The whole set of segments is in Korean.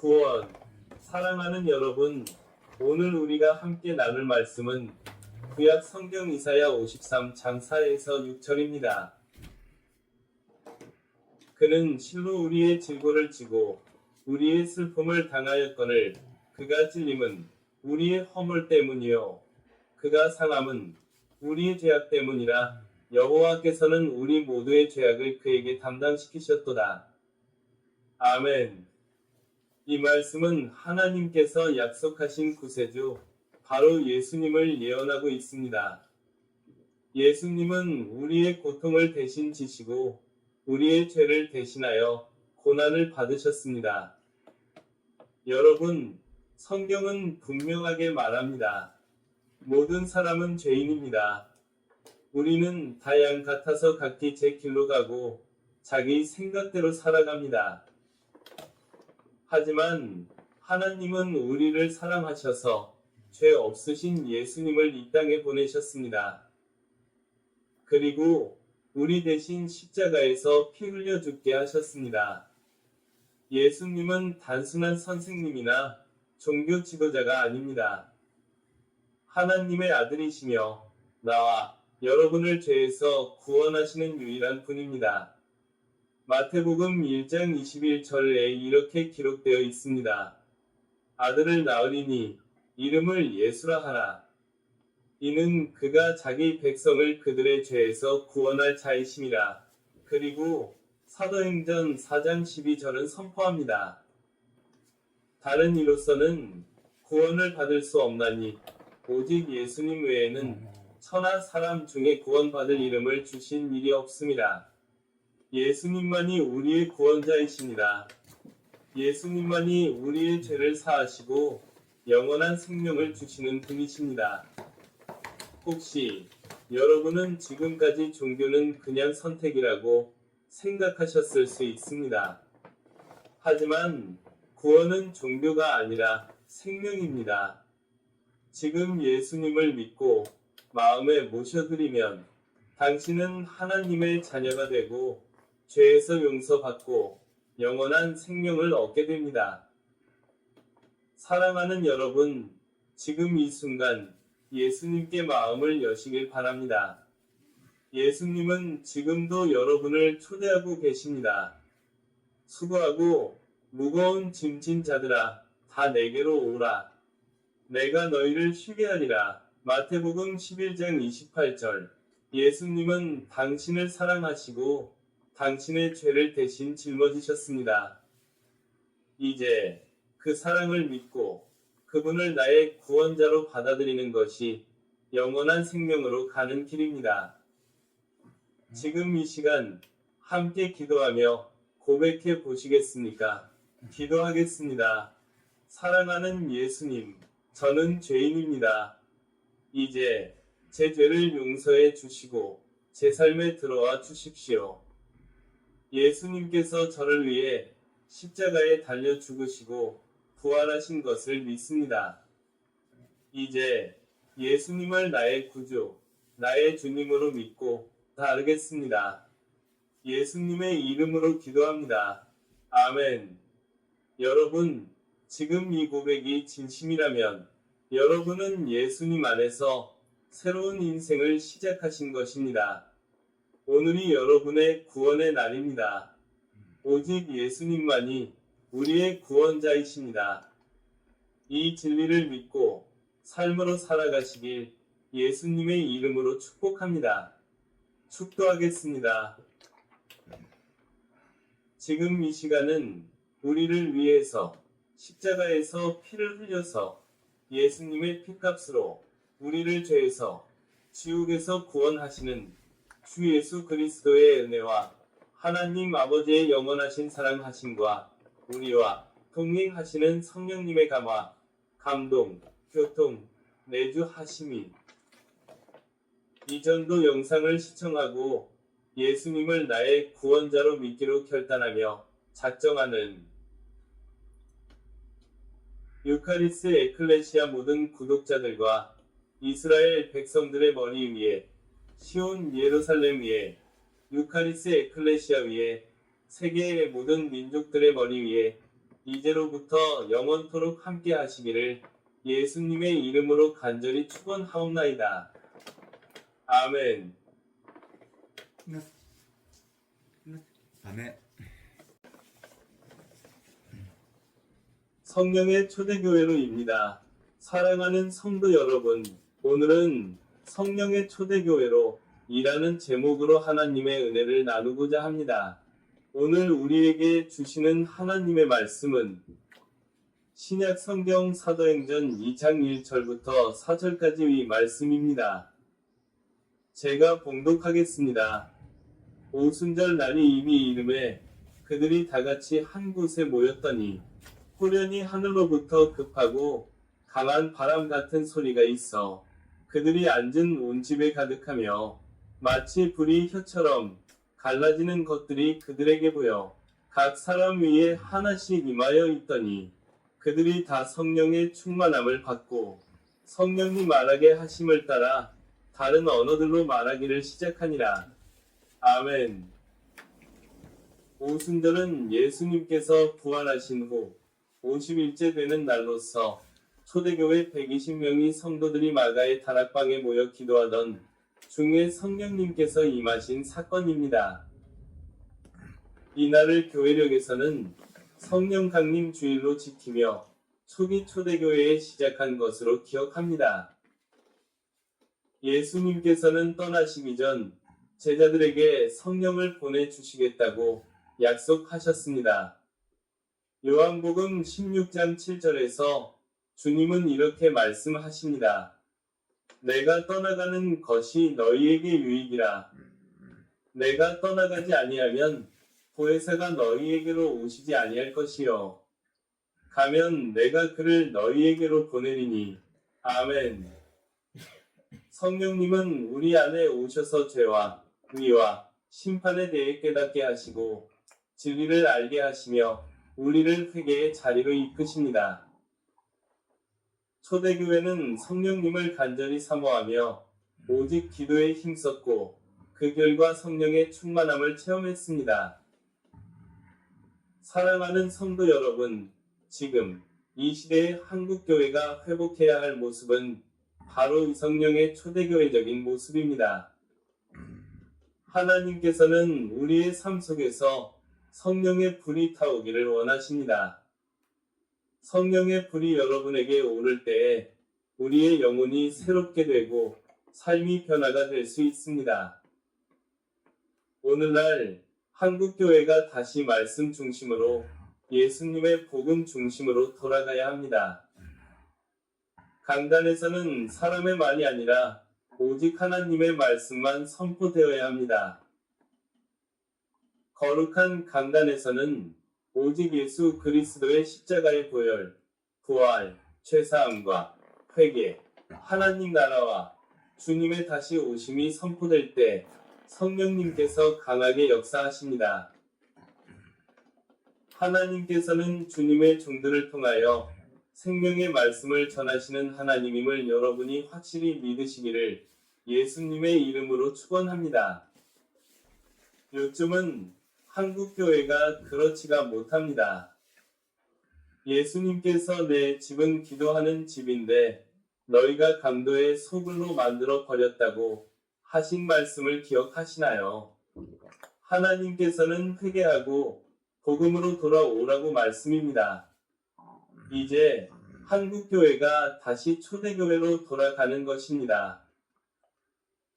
구원. 사랑하는 여러분, 오늘 우리가 함께 나눌 말씀은 구약 성경 이사야 53장 4에서 6절입니다. 그는 실로 우리의 질고를 지고 우리의 슬픔을 당하였거늘 그가 찔림은 우리의 허물 때문이요 그가 상함은 우리의 죄악 때문이라. 여호와께서는 우리 모두의 죄악을 그에게 담당시키셨도다. 아멘. 이 말씀은 하나님께서 약속하신 구세주 바로 예수님을 예언하고 있습니다. 예수님은 우리의 고통을 대신 지시고 우리의 죄를 대신하여 고난을 받으셨습니다. 여러분, 성경은 분명하게 말합니다. 모든 사람은 죄인입니다. 우리는 다 양 같아서 각기 제 길로 가고 자기 생각대로 살아갑니다. 하지만 하나님은 우리를 사랑하셔서 죄 없으신 예수님을 이 땅에 보내셨습니다. 그리고 우리 대신 십자가에서 피 흘려 죽게 하셨습니다. 예수님은 단순한 선생님이나 종교 지도자가 아닙니다. 하나님의 아들이시며 나와 여러분을 죄에서 구원하시는 유일한 분입니다. 마태복음 1장 21절에 이렇게 기록되어 있습니다. 아들을 낳으리니 이름을 예수라 하라. 이는 그가 자기 백성을 그들의 죄에서 구원할 자이심이라. 그리고 사도행전 4장 12절은 선포합니다. 다른 이로서는 구원을 받을 수 없나니 오직 예수님 외에는 천하 사람 중에 구원받을 이름을 주신 일이 없습니다. 예수님만이 우리의 구원자이십니다. 예수님만이 우리의 죄를 사하시고 영원한 생명을 주시는 분이십니다. 혹시 여러분은 지금까지 종교는 그냥 선택이라고 생각하셨을 수 있습니다. 하지만 구원은 종교가 아니라 생명입니다. 지금 예수님을 믿고 마음에 모셔드리면 당신은 하나님의 자녀가 되고 죄에서 용서받고 영원한 생명을 얻게 됩니다. 사랑하는 여러분, 지금 이 순간 예수님께 마음을 여시길 바랍니다. 예수님은 지금도 여러분을 초대하고 계십니다. 수고하고 무거운 짐진 자들아, 다 내게로 오라. 내가 너희를 쉬게 하리라. 마태복음 11장 28절. 예수님은 당신을 사랑하시고 당신의 죄를 대신 짊어지셨습니다. 이제 그 사랑을 믿고 그분을 나의 구원자로 받아들이는 것이 영원한 생명으로 가는 길입니다. 지금 이 시간 함께 기도하며 고백해 보시겠습니까? 기도하겠습니다. 사랑하는 예수님, 저는 죄인입니다. 이제 제 죄를 용서해 주시고 제 삶에 들어와 주십시오. 예수님께서 저를 위해 십자가에 달려 죽으시고 부활하신 것을 믿습니다. 이제 예수님을 나의 구주, 나의 주님으로 믿고 따르겠습니다. 예수님의 이름으로 기도합니다. 아멘. 여러분, 지금 이 고백이 진심이라면 여러분은 예수님 안에서 새로운 인생을 시작하신 것입니다. 오늘이 여러분의 구원의 날입니다. 오직 예수님만이 우리의 구원자이십니다. 이 진리를 믿고 삶으로 살아가시길 예수님의 이름으로 축복합니다. 축도하겠습니다. 지금 이 시간은 우리를 위해서 십자가에서 피를 흘려서 예수님의 피값으로 우리를 죄에서 지옥에서 구원하시는 주 예수 그리스도의 은혜와 하나님 아버지의 영원하신 사랑하심과 우리와 동행하시는 성령님의 감화, 감동, 교통, 내주하심이 이전도 영상을 시청하고 예수님을 나의 구원자로 믿기로 결단하며 작정하는 유카리스 에클레시아 모든 구독자들과 이스라엘 백성들의 머리 위에 시온 예루살렘 위에 유카리스 에클레시아 위에 세계의 모든 민족들의 머리 위에 이제로부터 영원토록 함께 하시기를 예수님의 이름으로 간절히 축원하옵나이다. 아멘. 아멘. 성령의 초대교회로입니다. 사랑하는 성도 여러분, 오늘은 성령의 초대교회로 이라는 제목으로 하나님의 은혜를 나누고자 합니다. 오늘 우리에게 주시는 하나님의 말씀은 신약 성경 사도행전 2장 1절부터 4절까지의 말씀입니다. 제가 봉독하겠습니다. 오순절 날이 이미 이름에 그들이 다같이 한 곳에 모였더니 호련히 하늘로부터 급하고 강한 바람 같은 소리가 있어 그들이 앉은 온 집에 가득하며 마치 불이 혀처럼 갈라지는 것들이 그들에게 보여 각 사람 위에 하나씩 임하여 있더니 그들이 다 성령의 충만함을 받고 성령이 말하게 하심을 따라 다른 언어들로 말하기를 시작하니라. 아멘. 오순절은 예수님께서 부활하신 후 50일째 되는 날로서 초대교회 120명의 성도들이 마가의 다락방에 모여 기도하던 중에 성령님께서 임하신 사건입니다. 이날을 교회력에서는 성령 강림 주일로 지키며 초기 초대교회에 시작한 것으로 기억합니다. 예수님께서는 떠나시기 전 제자들에게 성령을 보내주시겠다고 약속하셨습니다. 요한복음 16장 7절에서 주님은 이렇게 말씀하십니다. 내가 떠나가는 것이 너희에게 유익이라. 내가 떠나가지 아니하면 보혜사가 너희에게로 오시지 아니할 것이요. 가면 내가 그를 너희에게로 보내리니. 아멘. 성령님은 우리 안에 오셔서 죄와 의와 심판에 대해 깨닫게 하시고 진리를 알게 하시며 우리를 회개의 자리로 이끄십니다. 초대교회는 성령님을 간절히 사모하며 오직 기도에 힘썼고 그 결과 성령의 충만함을 체험했습니다. 사랑하는 성도 여러분, 지금 이 시대의 한국교회가 회복해야 할 모습은 바로 이 성령의 초대교회적인 모습입니다. 하나님께서는 우리의 삶 속에서 성령의 불이 타오기를 원하십니다. 성령의 불이 여러분에게 오를 때에 우리의 영혼이 새롭게 되고 삶이 변화가 될 수 있습니다. 오늘날 한국교회가 다시 말씀 중심으로 예수님의 복음 중심으로 돌아가야 합니다. 강단에서는 사람의 말이 아니라 오직 하나님의 말씀만 선포되어야 합니다. 거룩한 강단에서는 오직 예수 그리스도의 십자가의 보혈, 부활, 죄사함과 회개, 하나님 나라와 주님의 다시 오심이 선포될 때 성령님께서 강하게 역사하십니다. 하나님께서는 주님의 종들을 통하여 생명의 말씀을 전하시는 하나님임을 여러분이 확실히 믿으시기를 예수님의 이름으로 축원합니다. 요즘은 한국교회가 그렇지가 못합니다. 예수님께서 내 집은 기도하는 집인데 너희가 강도의 소굴로 만들어 버렸다고 하신 말씀을 기억하시나요? 하나님께서는 회개하고 복음으로 돌아오라고 말씀입니다. 이제 한국교회가 다시 초대교회로 돌아가는 것입니다.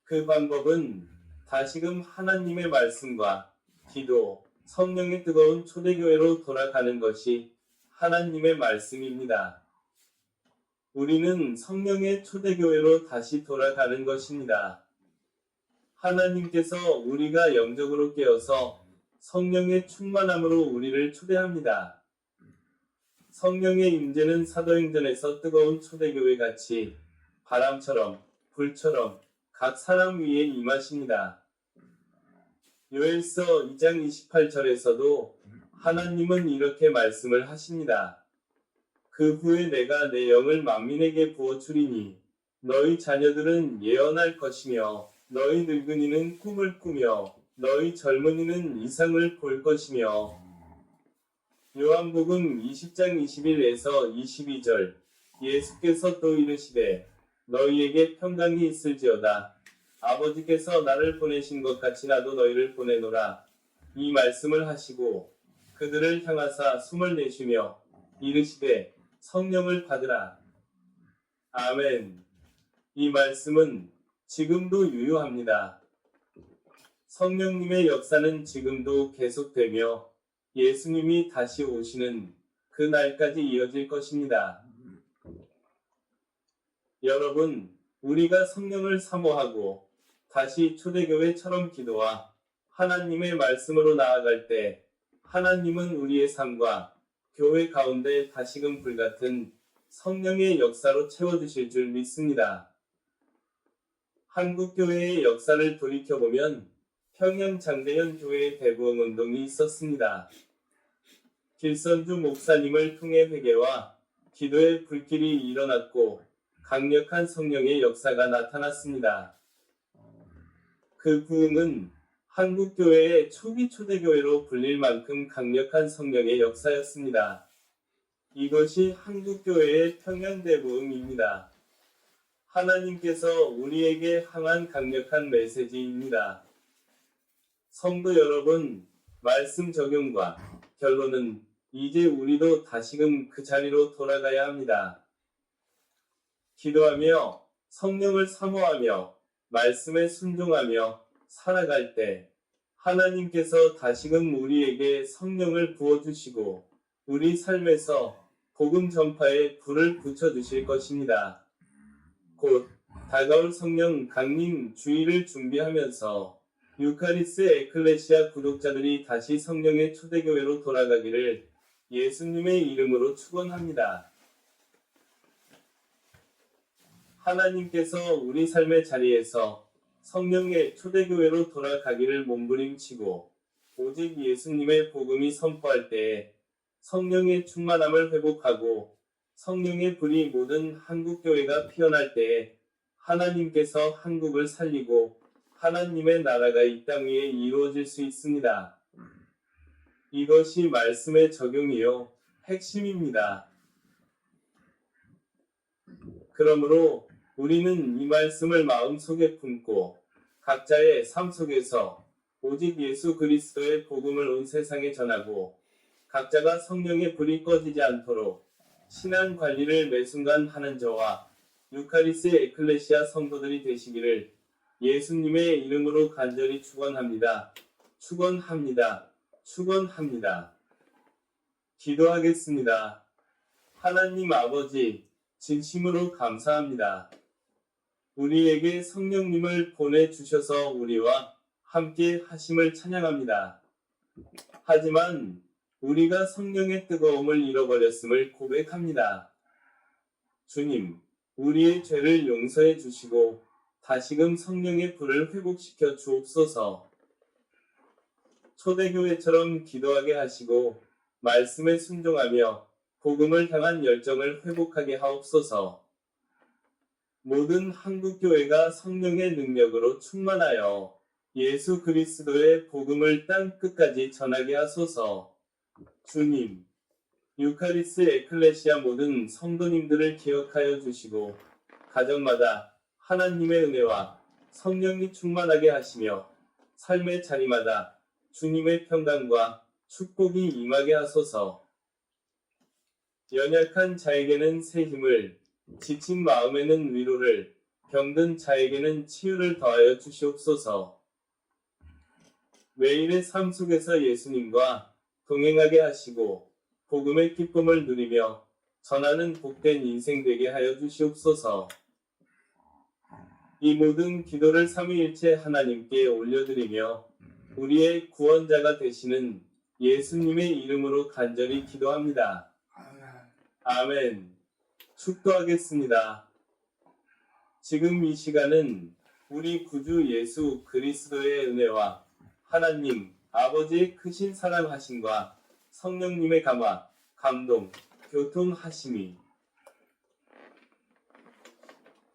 그 방법은 다시금 하나님의 말씀과 기도, 성령의 뜨거운 초대교회로 돌아가는 것이 하나님의 말씀입니다. 우리는 성령의 초대교회로 다시 돌아가는 것입니다. 하나님께서 우리가 영적으로 깨어서 성령의 충만함으로 우리를 초대합니다. 성령의 임재는 사도행전에서 뜨거운 초대교회 같이 바람처럼 불처럼 각 사람 위에 임하십니다. 요엘서 2장 28절에서도 하나님은 이렇게 말씀을 하십니다. 그 후에 내가 내 영을 만민에게 부어주리니 너희 자녀들은 예언할 것이며 너희 늙은이는 꿈을 꾸며 너희 젊은이는 이상을 볼 것이며 요한복음 20장 21에서 22절 예수께서 또 이르시되 너희에게 평강이 있을지어다. 아버지께서 나를 보내신 것 같이 나도 너희를 보내노라. 이 말씀을 하시고 그들을 향하사 숨을 내쉬며 이르시되 성령을 받으라. 아멘. 이 말씀은 지금도 유효합니다. 성령님의 역사는 지금도 계속되며 예수님이 다시 오시는 그 날까지 이어질 것입니다. 여러분, 우리가 성령을 사모하고 다시 초대교회처럼 기도와 하나님의 말씀으로 나아갈 때 하나님은 우리의 삶과 교회 가운데 다시금 불같은 성령의 역사로 채워주실 줄 믿습니다. 한국교회의 역사를 돌이켜보면 평양 장대현 교회의 대부흥 운동이 있었습니다. 길선주 목사님을 통해 회개와 기도의 불길이 일어났고 강력한 성령의 역사가 나타났습니다. 그 부흥은 한국교회의 초기 초대교회로 불릴 만큼 강력한 성령의 역사였습니다. 이것이 한국교회의 평양대부흥입니다. 하나님께서 우리에게 향한 강력한 메시지입니다. 성도 여러분, 말씀 적용과 결론은 이제 우리도 다시금 그 자리로 돌아가야 합니다. 기도하며 성령을 사모하며 말씀에 순종하며 살아갈 때 하나님께서 다시금 우리에게 성령을 부어주시고 우리 삶에서 복음 전파에 불을 붙여주실 것입니다. 곧 다가올 성령 강림 주일을 준비하면서 유카리스 에클레시아 구독자들이 다시 성령의 초대교회로 돌아가기를 예수님의 이름으로 축원합니다. 하나님께서 우리 삶의 자리에서 성령의 초대교회로 돌아가기를 몸부림치고 오직 예수님의 복음이 선포할 때에 성령의 충만함을 회복하고 성령의 불이 모든 한국교회가 피어날 때에 하나님께서 한국을 살리고 하나님의 나라가 이 땅 위에 이루어질 수 있습니다. 이것이 말씀의 적용이요 핵심입니다. 그러므로 우리는 이 말씀을 마음속에 품고 각자의 삶 속에서 오직 예수 그리스도의 복음을 온 세상에 전하고 각자가 성령의 불이 꺼지지 않도록 신앙 관리를 매순간 하는 저와 유카리스 에클레시아 성도들이 되시기를 예수님의 이름으로 간절히 축원합니다. 축원합니다. 축원합니다. 기도하겠습니다. 하나님 아버지, 진심으로 감사합니다. 우리에게 성령님을 보내주셔서 우리와 함께 하심을 찬양합니다. 하지만 우리가 성령의 뜨거움을 잃어버렸음을 고백합니다. 주님, 우리의 죄를 용서해 주시고 다시금 성령의 불을 회복시켜 주옵소서. 초대교회처럼 기도하게 하시고 말씀에 순종하며 복음을 향한 열정을 회복하게 하옵소서. 모든 한국교회가 성령의 능력으로 충만하여 예수 그리스도의 복음을 땅 끝까지 전하게 하소서. 주님, 유카리스 에클레시아 모든 성도님들을 기억하여 주시고 가정마다 하나님의 은혜와 성령이 충만하게 하시며 삶의 자리마다 주님의 평강과 축복이 임하게 하소서. 연약한 자에게는 새 힘을, 지친 마음에는 위로를, 병든 자에게는 치유를 더하여 주시옵소서. 매일의 삶 속에서 예수님과 동행하게 하시고 복음의 기쁨을 누리며 전하는 복된 인생 되게 하여 주시옵소서. 이 모든 기도를 삼위일체 하나님께 올려드리며 우리의 구원자가 되시는 예수님의 이름으로 간절히 기도합니다. 아멘. 축도하겠습니다. 지금 이 시간은 우리 구주 예수 그리스도의 은혜와 하나님 아버지의 크신 사랑하심과 성령님의 감화, 감동, 교통하심이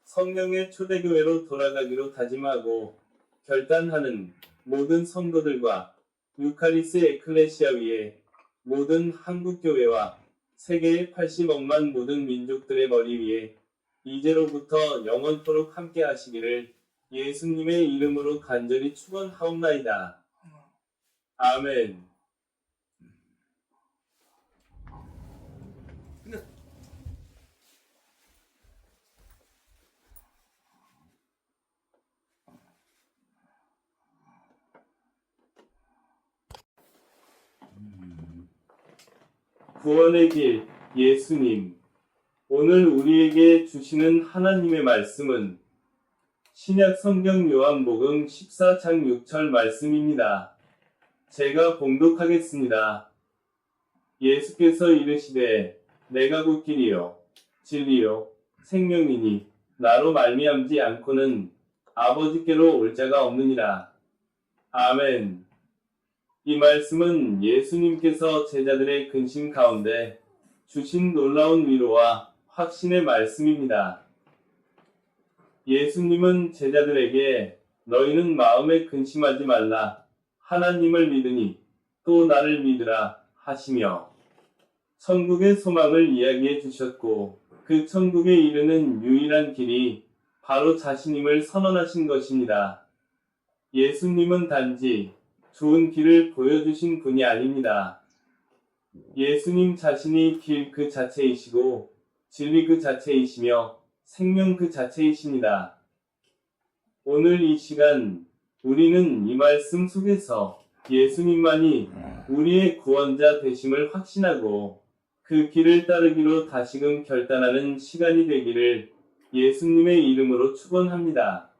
성령의 초대교회로 돌아가기로 다짐하고 결단하는 모든 성도들과 유카리스 에클레시아 위에 모든 한국교회와 세계의 80억만 모든 민족들의 머리 위에 이제로부터 영원토록 함께 하시기를 예수님의 이름으로 간절히 축원하옵나이다. 아멘. 구원의 길, 예수님. 오늘 우리에게 주시는 하나님의 말씀은 신약 성경 요한복음 14장 6절 말씀입니다. 제가 봉독하겠습니다. 예수께서 이르시되 내가 곧 길이요 진리요 생명이니 나로 말미암지 않고는 아버지께로 올 자가 없느니라. 아멘. 이 말씀은 예수님께서 제자들의 근심 가운데 주신 놀라운 위로와 확신의 말씀입니다. 예수님은 제자들에게 너희는 마음에 근심하지 말라. 하나님을 믿으니 또 나를 믿으라 하시며 천국의 소망을 이야기해 주셨고 그 천국에 이르는 유일한 길이 바로 자신임을 선언하신 것입니다. 예수님은 단지 좋은 길을 보여주신 분이 아닙니다. 예수님 자신이 길 그 자체이시고 진리 그 자체이시며 생명 그 자체이십니다. 오늘 이 시간 우리는 이 말씀 속에서 예수님만이 우리의 구원자 되심을 확신하고 그 길을 따르기로 다시금 결단하는 시간이 되기를 예수님의 이름으로 축원합니다.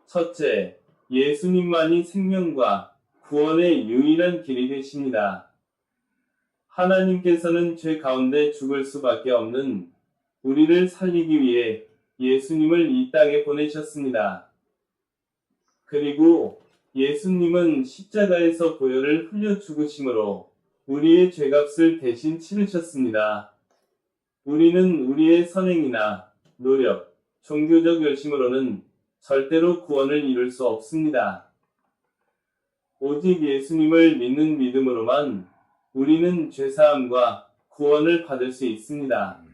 첫째, 예수님만이 생명과 구원의 유일한 길이 되십니다. 하나님께서는 죄 가운데 죽을 수밖에 없는 우리를 살리기 위해 예수님을 이 땅에 보내셨습니다. 그리고 예수님은 십자가에서 보혈을 흘려 죽으심으로 우리의 죄값을 대신 치르셨습니다. 우리는 우리의 선행이나 노력, 종교적 열심으로는 절대로 구원을 이룰 수 없습니다. 오직 예수님을 믿는 믿음으로만 우리는 죄사함과 구원을 받을 수 있습니다.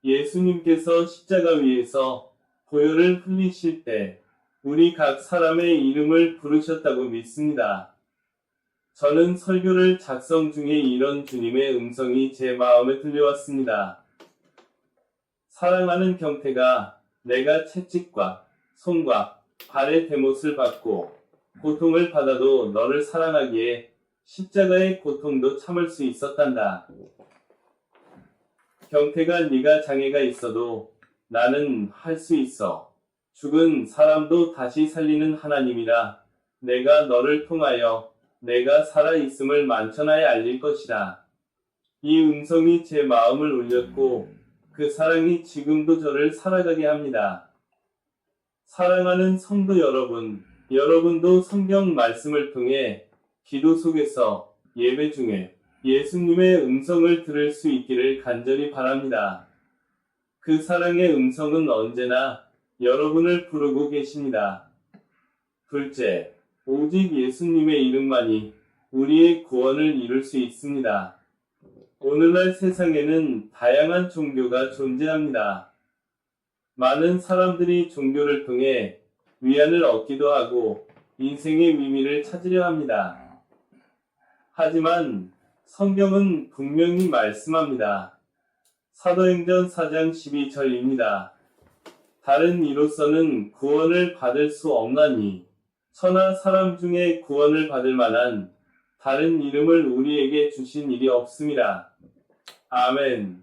예수님께서 십자가 위에서 보혈을 흘리실 때 우리 각 사람의 이름을 부르셨다고 믿습니다. 저는 설교를 작성 중에 이런 주님의 음성이 제 마음에 들려왔습니다. 사랑하는 경태가 내가 채찍과 손과 발의 대못을 받고 고통을 받아도 너를 사랑하기에 십자가의 고통도 참을 수 있었단다. 경태가 네가 장애가 있어도 나는 할 수 있어. 죽은 사람도 다시 살리는 하나님이라 내가 너를 통하여 내가 살아있음을 만천하에 알릴 것이다. 이 음성이 제 마음을 울렸고 그 사랑이 지금도 저를 살아가게 합니다. 사랑하는 성도 여러분, 여러분도 성경 말씀을 통해 기도 속에서 예배 중에 예수님의 음성을 들을 수 있기를 간절히 바랍니다. 그 사랑의 음성은 언제나 여러분을 부르고 계십니다. 둘째, 오직 예수님의 이름만이 우리의 구원을 이룰 수 있습니다. 오늘날 세상에는 다양한 종교가 존재합니다. 많은 사람들이 종교를 통해 위안을 얻기도 하고 인생의 의미를 찾으려 합니다. 하지만 성경은 분명히 말씀합니다. 사도행전 4장 12절입니다. 다른 이로서는 구원을 받을 수 없나니 천하 사람 중에 구원을 받을 만한 다른 이름을 우리에게 주신 일이 없음이라. 아멘.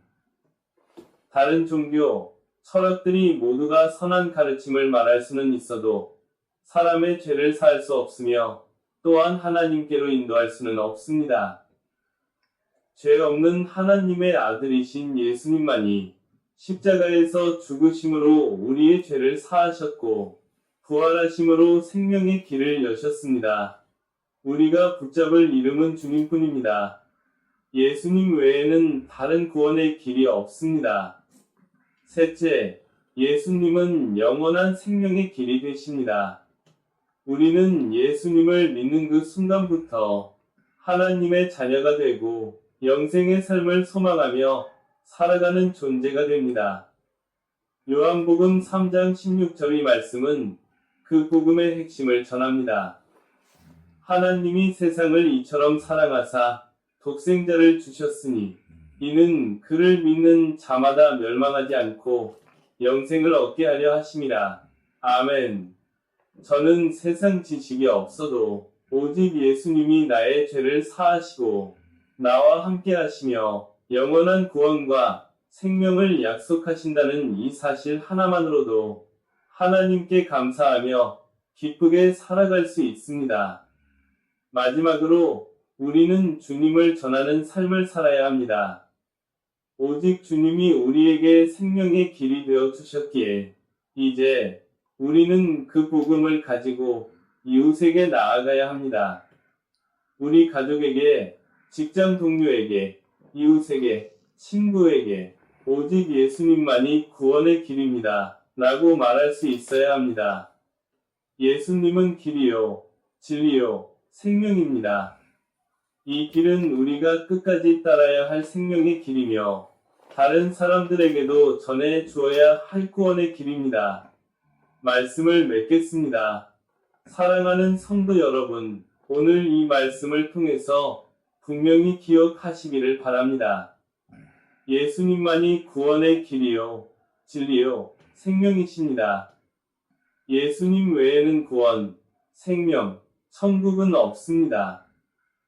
다른 종교, 철학들이 모두가 선한 가르침을 말할 수는 있어도 사람의 죄를 사할 수 없으며 또한 하나님께로 인도할 수는 없습니다. 죄 없는 하나님의 아들이신 예수님만이 십자가에서 죽으심으로 우리의 죄를 사하셨고 부활하심으로 생명의 길을 여셨습니다. 우리가 붙잡을 이름은 주님뿐입니다. 예수님 외에는 다른 구원의 길이 없습니다. 셋째, 예수님은 영원한 생명의 길이 되십니다. 우리는 예수님을 믿는 그 순간부터 하나님의 자녀가 되고 영생의 삶을 소망하며 살아가는 존재가 됩니다. 요한복음 3장 16절 이 말씀은 그 복음의 핵심을 전합니다. 하나님이 세상을 이처럼 사랑하사 독생자를 주셨으니 이는 그를 믿는 자마다 멸망하지 않고 영생을 얻게 하려 하심이라. 아멘. 저는 세상 지식이 없어도 오직 예수님이 나의 죄를 사하시고 나와 함께 하시며 영원한 구원과 생명을 약속하신다는 이 사실 하나만으로도 하나님께 감사하며 기쁘게 살아갈 수 있습니다. 마지막으로 우리는 주님을 전하는 삶을 살아야 합니다. 오직 주님이 우리에게 생명의 길이 되어 주셨기에 이제 우리는 그 복음을 가지고 이웃에게 나아가야 합니다. 우리 가족에게, 직장 동료에게, 이웃에게, 친구에게 오직 예수님만이 구원의 길입니다. 라고 말할 수 있어야 합니다. 예수님은 길이요, 진리요, 생명입니다. 이 길은 우리가 끝까지 따라야 할 생명의 길이며 다른 사람들에게도 전해 주어야 할 구원의 길입니다. 말씀을 맺겠습니다. 사랑하는 성도 여러분, 오늘 이 말씀을 통해서 분명히 기억하시기를 바랍니다. 예수님만이 구원의 길이요, 진리요, 생명이십니다. 예수님 외에는 구원, 생명, 천국은 없습니다.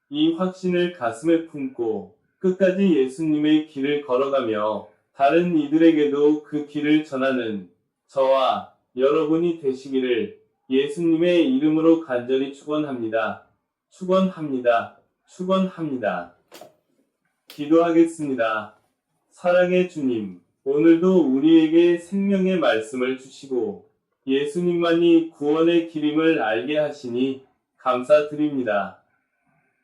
이 확신을 가슴에 품고 끝까지 예수님의 길을 걸어가며 다른 이들에게도 그 길을 전하는 저와 여러분이 되시기를 예수님의 이름으로 간절히 축원합니다. 축원합니다. 축원합니다. 기도하겠습니다. 사랑의 주님, 오늘도 우리에게 생명의 말씀을 주시고 예수님만이 구원의 길임을 알게 하시니 감사드립니다.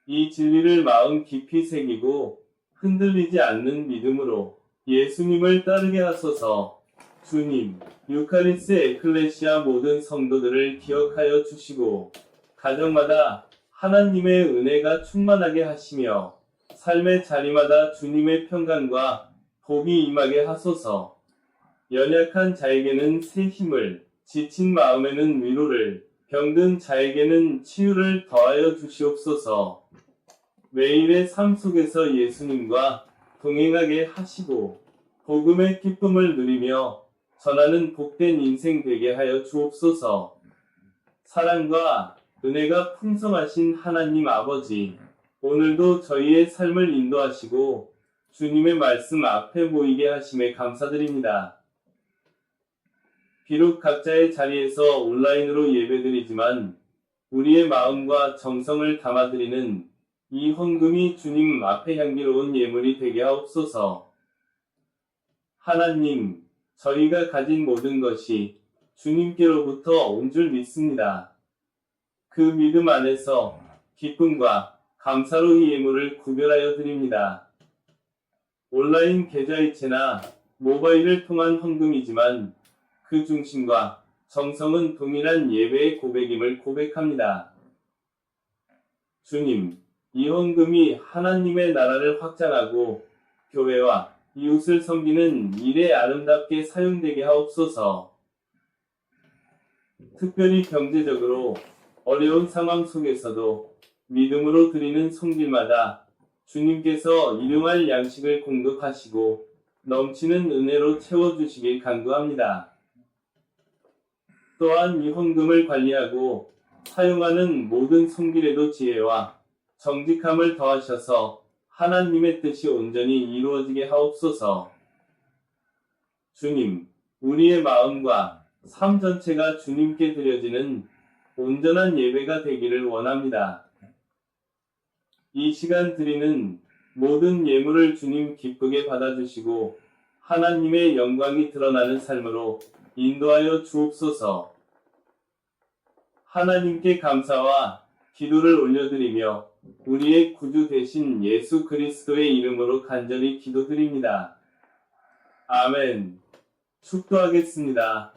이 진리를 마음 깊이 새기고 흔들리지 않는 믿음으로 예수님을 따르게 하소서. 주님, 유카리스 에클레시아 모든 성도들을 기억하여 주시고 가정마다 하나님의 은혜가 충만하게 하시며 삶의 자리마다 주님의 평강과 복이 임하게 하소서. 연약한 자에게는 새 힘을, 지친 마음에는 위로를, 병든 자에게는 치유를 더하여 주시옵소서. 매일의 삶 속에서 예수님과 동행하게 하시고 복음의 기쁨을 누리며 전하는 복된 인생 되게 하여 주옵소서. 사랑과 은혜가 풍성하신 하나님 아버지, 오늘도 저희의 삶을 인도하시고 주님의 말씀 앞에 모이게 하심에 감사드립니다. 비록 각자의 자리에서 온라인으로 예배드리지만 우리의 마음과 정성을 담아드리는 이 헌금이 주님 앞에 향기로운 예물이 되게 하옵소서. 하나님, 저희가 가진 모든 것이 주님께로부터 온 줄 믿습니다. 그 믿음 안에서 기쁨과 감사로 이 예물을 구별하여 드립니다. 온라인 계좌이체나 모바일을 통한 헌금이지만 그 중심과 정성은 동일한 예배의 고백임을 고백합니다. 주님, 이 헌금이 하나님의 나라를 확장하고 교회와 이웃을 섬기는 일에 아름답게 사용되게 하옵소서. 특별히 경제적으로 어려운 상황 속에서도 믿음으로 드리는 손길마다 주님께서 일용할 양식을 공급하시고 넘치는 은혜로 채워주시길 간구합니다. 또한 이 헌금을 관리하고 사용하는 모든 손길에도 지혜와 정직함을 더하셔서 하나님의 뜻이 온전히 이루어지게 하옵소서. 주님, 우리의 마음과 삶 전체가 주님께 드려지는 온전한 예배가 되기를 원합니다. 이 시간 드리는 모든 예물을 주님 기쁘게 받아주시고 하나님의 영광이 드러나는 삶으로 인도하여 주옵소서. 하나님께 감사와 기도를 올려드리며 우리의 구주 되신 예수 그리스도의 이름으로 간절히 기도드립니다. 아멘. 축도하겠습니다.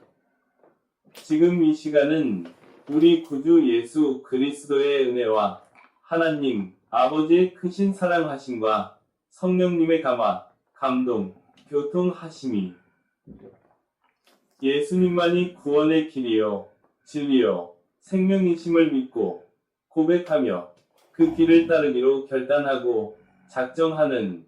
지금 이 시간은 우리 구주 예수 그리스도의 은혜와 하나님 아버지의 크신 사랑하심과 성령님의 감화, 감동, 교통하심이 예수님만이 구원의 길이요, 진리요, 생명이심을 믿고 고백하며 그 길을 따르기로 결단하고 작정하는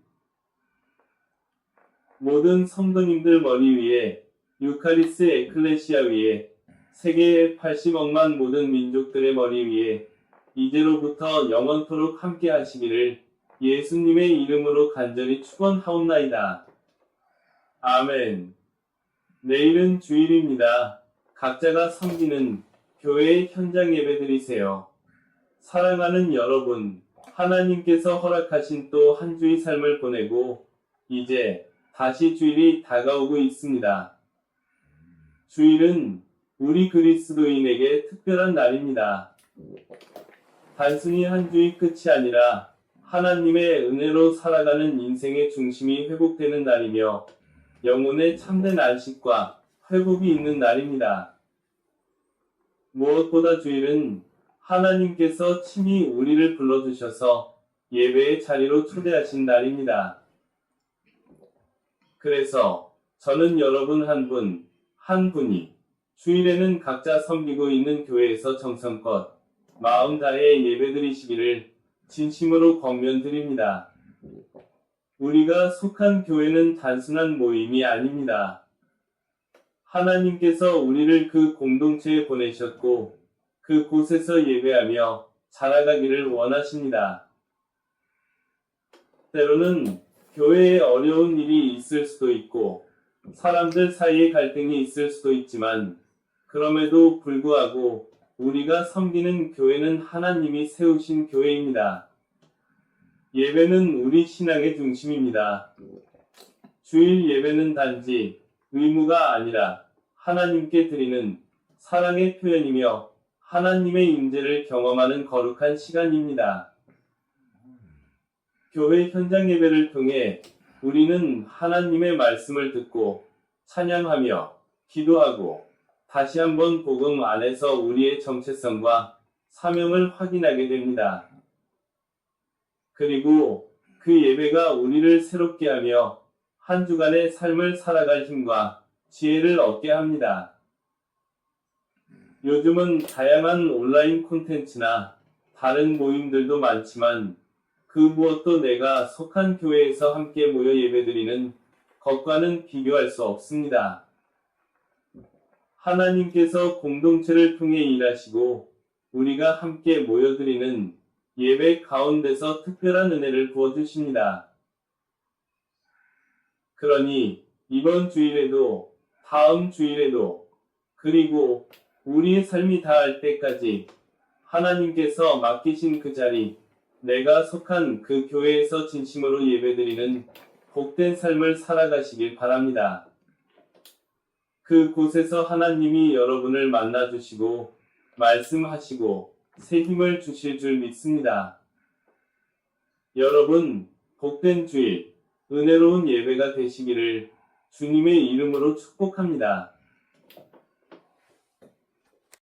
모든 성도님들 머리 위에 유카리스 에클레시아 위에 세계의 80억만 모든 민족들의 머리 위에 이제로부터 영원토록 함께 하시기를 예수님의 이름으로 간절히 축원하옵나이다. 아멘. 내일은 주일입니다. 각자가 섬기는 교회의 현장 예배드리세요. 사랑하는 여러분, 하나님께서 허락하신 또 한 주의 삶을 보내고 이제 다시 주일이 다가오고 있습니다. 주일은 우리 그리스도인에게 특별한 날입니다. 단순히 한 주의 끝이 아니라 하나님의 은혜로 살아가는 인생의 중심이 회복되는 날이며 영혼의 참된 안식과 회복이 있는 날입니다. 무엇보다 주일은 하나님께서 친히 우리를 불러주셔서 예배의 자리로 초대하신 날입니다. 그래서 저는 여러분 한 분이 주일에는 각자 섬기고 있는 교회에서 정성껏 마음 다해 예배드리시기를 진심으로 권면드립니다. 우리가 속한 교회는 단순한 모임이 아닙니다. 하나님께서 우리를 그 공동체에 보내셨고 그곳에서 예배하며 자라가기를 원하십니다. 때로는 교회에 어려운 일이 있을 수도 있고 사람들 사이에 갈등이 있을 수도 있지만 그럼에도 불구하고 우리가 섬기는 교회는 하나님이 세우신 교회입니다. 예배는 우리 신앙의 중심입니다. 주일 예배는 단지 의무가 아니라 하나님께 드리는 사랑의 표현이며 하나님의 임재를 경험하는 거룩한 시간입니다. 교회 현장 예배를 통해 우리는 하나님의 말씀을 듣고 찬양하며 기도하고 다시 한번 복음 안에서 우리의 정체성과 사명을 확인하게 됩니다. 그리고 그 예배가 우리를 새롭게 하며 한 주간의 삶을 살아갈 힘과 지혜를 얻게 합니다. 요즘은 다양한 온라인 콘텐츠나 다른 모임들도 많지만 그 무엇도 내가 속한 교회에서 함께 모여 예배드리는 것과는 비교할 수 없습니다. 하나님께서 공동체를 통해 일하시고 우리가 함께 모여드리는 예배 가운데서 특별한 은혜를 부어주십니다. 그러니 이번 주일에도 다음 주일에도 그리고 우리의 삶이 다할 때까지 하나님께서 맡기신 그 자리, 내가 속한 그 교회에서 진심으로 예배드리는 복된 삶을 살아가시길 바랍니다. 그곳에서 하나님이 여러분을 만나주시고 말씀하시고 새 힘을 주실 줄 믿습니다. 여러분, 복된 주일, 은혜로운 예배가 되시기를 주님의 이름으로 축복합니다.